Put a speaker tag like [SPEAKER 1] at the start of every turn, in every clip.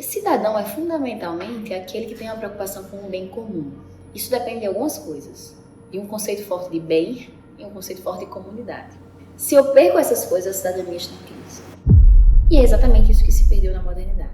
[SPEAKER 1] cidadão é fundamentalmente aquele que tem uma preocupação com o bem comum. Isso depende de algumas coisas, de um conceito forte de bem e um conceito forte de comunidade. Se eu perco essas coisas, a cidadania está em crise. E é exatamente isso que se perdeu na modernidade.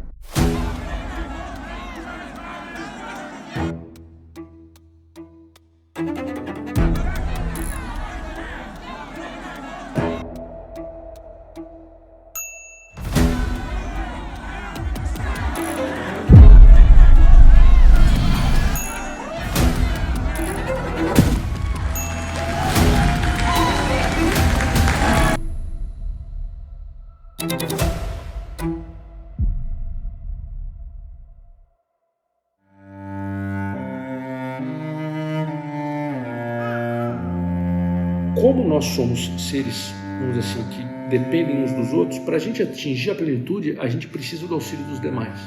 [SPEAKER 2] Como nós somos seres, vamos dizer assim, que dependem uns dos outros, para a gente atingir a plenitude, a gente precisa do auxílio dos demais.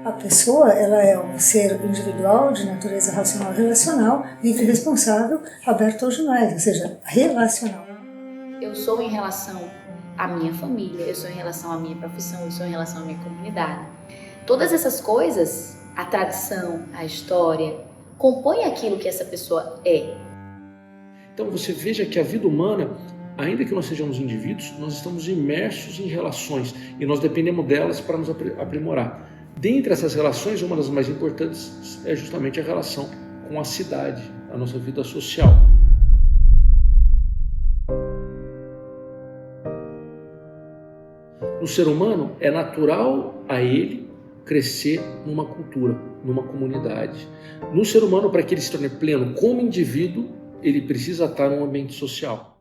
[SPEAKER 3] A pessoa, ela é um ser individual, de natureza racional e relacional, livre e responsável, aberto aos demais, ou seja, relacional.
[SPEAKER 1] Eu sou em relação à minha família, eu sou em relação à minha profissão, eu sou em relação à minha comunidade. Todas essas coisas, a tradição, a história, compõem aquilo que essa pessoa é.
[SPEAKER 2] Então você veja que a vida humana, ainda que nós sejamos indivíduos, nós estamos imersos em relações e nós dependemos delas para nos aprimorar. Dentre essas relações, uma das mais importantes é justamente a relação com a cidade, a nossa vida social. No ser humano, é natural a ele crescer numa cultura, numa comunidade. No ser humano, para que ele se torne pleno como indivíduo, ele precisa estar num ambiente social.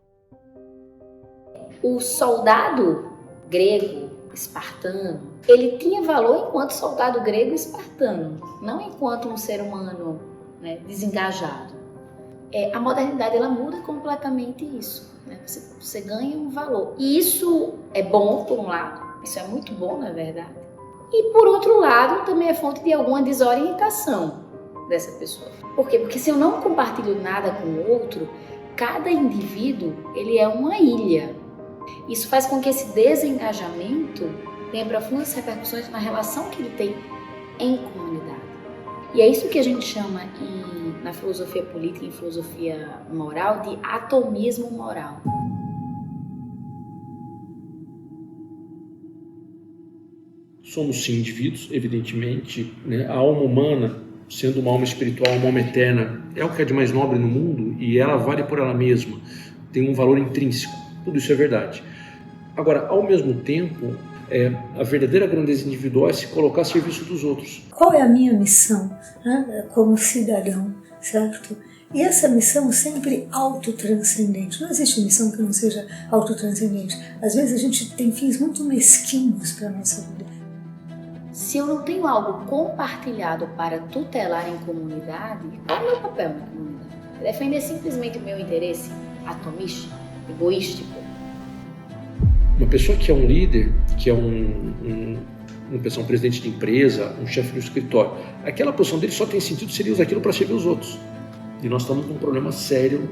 [SPEAKER 1] O soldado grego, espartano, ele tinha valor enquanto soldado grego e espartano, não enquanto um ser humano, né, desengajado. A modernidade, ela muda completamente isso, né? Você ganha um valor. E isso é bom, por um lado, isso é muito bom, na verdade. E, por outro lado, também é fonte de alguma desorientação dessa pessoa. Por quê? Porque se eu não compartilho nada com o outro, cada indivíduo, ele é uma ilha. Isso faz com que esse desengajamento tenha profundas repercussões na relação que ele tem em comunidade. E é isso que a gente chama na filosofia política e em filosofia moral de atomismo moral.
[SPEAKER 2] Somos sim indivíduos, evidentemente, né? A alma humana, sendo uma alma espiritual, uma alma eterna, é o que é de mais nobre no mundo e ela vale por ela mesma, tem um valor intrínseco, tudo isso é verdade. Agora, ao mesmo tempo, a verdadeira grandeza individual é se colocar a serviço dos outros.
[SPEAKER 3] Qual é a minha missão, né, como cidadão, certo? E essa missão sempre autotranscendente. Não existe missão que não seja autotranscendente. Às vezes a gente tem fins muito mesquinhos para a nossa vida.
[SPEAKER 1] Se eu não tenho algo compartilhado para tutelar em comunidade, qual é o meu papel na comunidade? Defender simplesmente o meu interesse atomista, egoístico?
[SPEAKER 2] Uma pessoa que é um líder, que é uma pessoa, um presidente de empresa, um chefe do escritório, aquela posição dele só tem sentido se ele usa aquilo para servir os outros. E nós estamos com um problema sério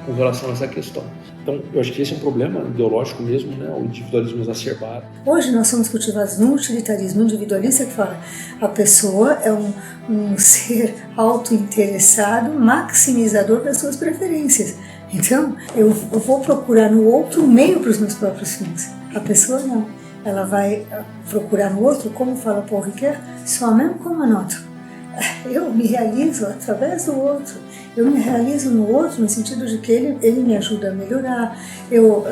[SPEAKER 2] com relação a essa questão. Então, eu acho que esse é um problema ideológico mesmo, né? O individualismo exacerbado.
[SPEAKER 3] Hoje nós somos cultivados no utilitarismo individualista que fala a pessoa é um ser auto-interessado, maximizador das suas preferências. Então, eu vou procurar no outro meio para os meus próprios fins. A pessoa não. Ela vai procurar no outro, como fala Paul Ricoeur, soi-même comme un autre. Eu me realizo através do outro. Eu me realizo no outro no sentido de que ele me ajuda a melhorar. Eu,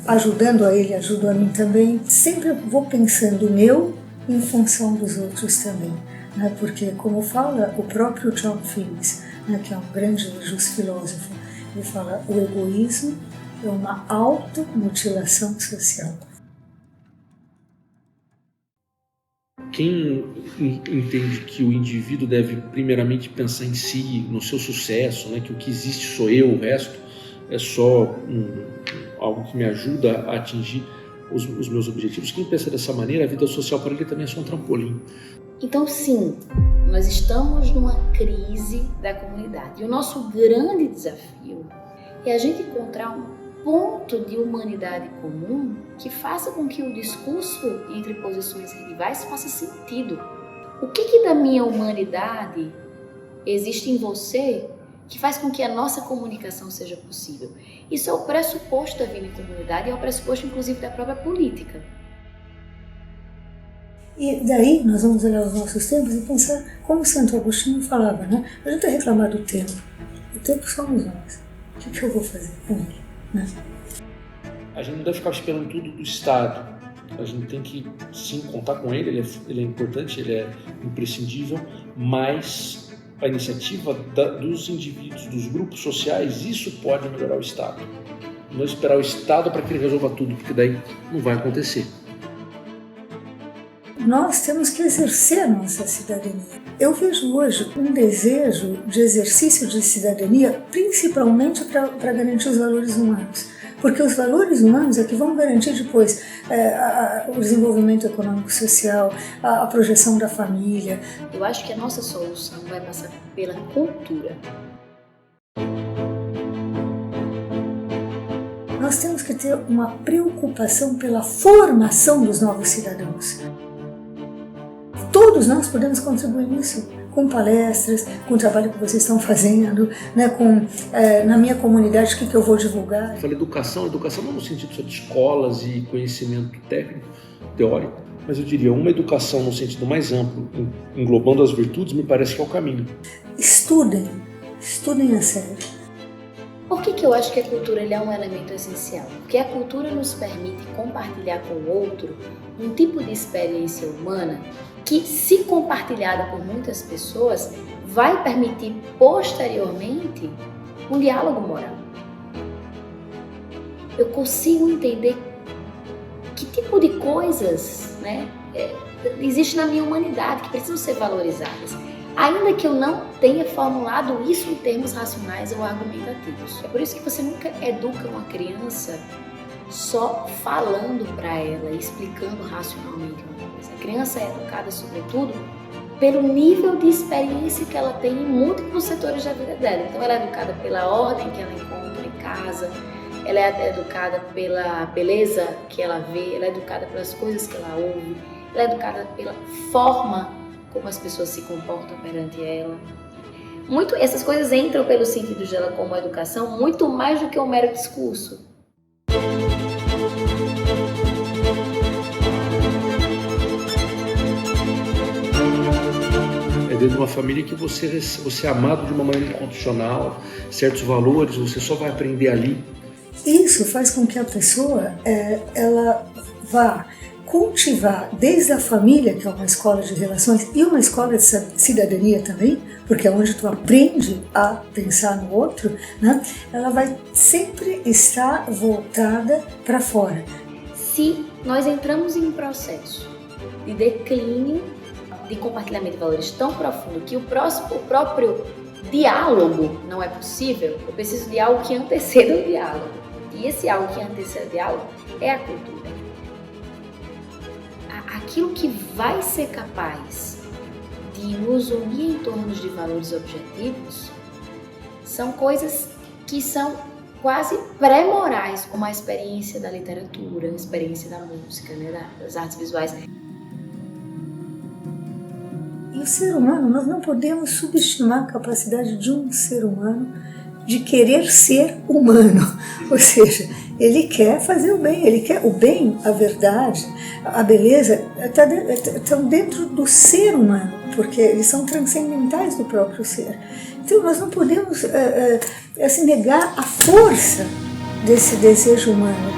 [SPEAKER 3] ajudando a ele, ajudo a mim também. Sempre vou pensando eu em função dos outros também. Né? Porque, como fala o próprio John Phillips, né, que é um grande filósofo, ele fala, o egoísmo é uma automutilação social.
[SPEAKER 2] Quem entende que o indivíduo deve primeiramente pensar em si, no seu sucesso, né, que o que existe sou eu, o resto é só algo que me ajuda a atingir os meus objetivos, quem pensa dessa maneira, a vida social para ele também é só um trampolim.
[SPEAKER 1] Então, sim, nós estamos numa crise da comunidade. E o nosso grande desafio é a gente encontrar ponto de humanidade comum que faça com que o discurso entre posições rivais faça sentido. O que da minha humanidade existe em você que faz com que a nossa comunicação seja possível? Isso é o pressuposto da vida em comunidade e é o pressuposto, inclusive, da própria política.
[SPEAKER 3] E daí nós vamos olhar os nossos tempos e pensar como Santo Agostinho falava, né? A gente reclamar do tempo. O tempo somos nós. O que eu vou fazer com ele? Né?
[SPEAKER 2] A gente não deve ficar esperando tudo do Estado. A gente tem que, sim, contar com ele é importante, ele é imprescindível, mas a iniciativa dos indivíduos, dos grupos sociais, isso pode melhorar o Estado. Não esperar o Estado para que ele resolva tudo, porque daí não vai acontecer. Nós
[SPEAKER 3] temos que exercer a nossa cidadania. Eu vejo hoje um desejo de exercício de cidadania, principalmente para garantir os valores humanos. Porque os valores humanos é que vão garantir depois o desenvolvimento econômico social, a projeção da família.
[SPEAKER 1] Eu acho que a nossa solução vai passar pela cultura.
[SPEAKER 3] Nós temos que ter uma preocupação pela formação dos novos cidadãos. Todos nós podemos contribuir nisso, com palestras, com o trabalho que vocês estão fazendo, né, na minha comunidade, o que eu vou divulgar.
[SPEAKER 2] Eu falei educação não no sentido só de escolas e conhecimento técnico, teórico, mas eu diria uma educação no sentido mais amplo, englobando as virtudes, me parece que é o caminho.
[SPEAKER 3] Estudem a sério.
[SPEAKER 1] Por que eu acho que a cultura é um elemento essencial? Porque a cultura nos permite compartilhar com o outro um tipo de experiência humana que, se compartilhada por muitas pessoas, vai permitir posteriormente um diálogo moral. Eu consigo entender que tipo de coisas, né, existe na minha humanidade que precisam ser valorizadas, ainda que eu não tenha formulado isso em termos racionais ou argumentativos. É por isso que você nunca educa uma criança só falando para ela, explicando racionalmente uma coisa. A criança é educada, sobretudo, pelo nível de experiência que ela tem em múltiplos setores da vida dela. Então ela é educada pela ordem que ela encontra em casa, ela é educada pela beleza que ela vê, ela é educada pelas coisas que ela ouve, ela é educada pela forma como as pessoas se comportam perante ela. Essas coisas entram pelo sentido dela como educação, muito mais do que um mero discurso.
[SPEAKER 2] É dentro de uma família que você é amado de uma maneira incondicional, certos valores você só vai aprender ali.
[SPEAKER 3] Isso faz com que a pessoa ela vá cultivar desde a família, que é uma escola de relações, e uma escola de cidadania também, porque é onde tu aprende a pensar no outro, né? Ela vai sempre estar voltada para fora.
[SPEAKER 1] Se nós entramos em um processo de declínio, de compartilhamento de valores tão profundo que o próprio diálogo não é possível, eu preciso de algo que anteceda o diálogo. E esse algo que antecede o diálogo é a cultura. Aquilo que vai ser capaz de nos unir em torno de valores objetivos são coisas que são quase pré-morais, como a experiência da literatura, a experiência da música, né, das artes visuais.
[SPEAKER 3] E o ser humano, nós não podemos subestimar a capacidade de um ser humano de querer ser humano, ou seja, ele quer fazer o bem, ele quer o bem, a verdade, a beleza, estão dentro do ser humano, porque eles são transcendentais do próprio ser. Então nós não podemos negar a força desse desejo humano.